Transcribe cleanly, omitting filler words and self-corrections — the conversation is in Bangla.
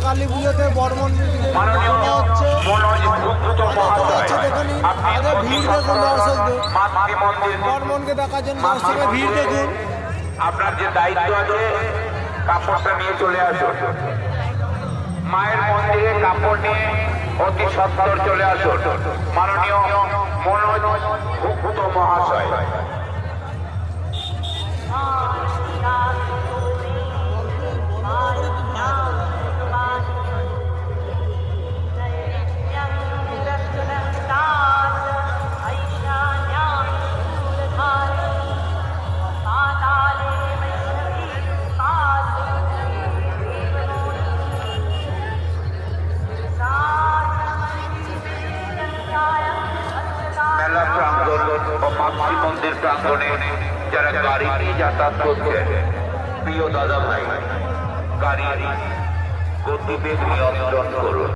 কালী পুজোতে বর্মন হচ্ছে দেখুন আমাদের ভিড় দেখুন দর্শকদের বর্মনকে দেখার জন্য দর্শকের ভিড় দেখুন। আপনার যে দায়িত্ব আছে কাপড়টা নিয়ে চলে আসুন, মায়ের মন্দিরে কাপড় নিয়ে অতি সত্বর চলে আসুন। মাননীয় মনোজ ভুক্ত মহাশয়। মেলা প্রাঙ্গণ ও মাতৃ মন্দির প্রাঙ্গণে যারা গাড়ি নিয়ে যাতায়াত করছে, প্রিয় দাদা ভাই, গাড়ি গতিবেগ নিয়ন্ত্রণ করুন।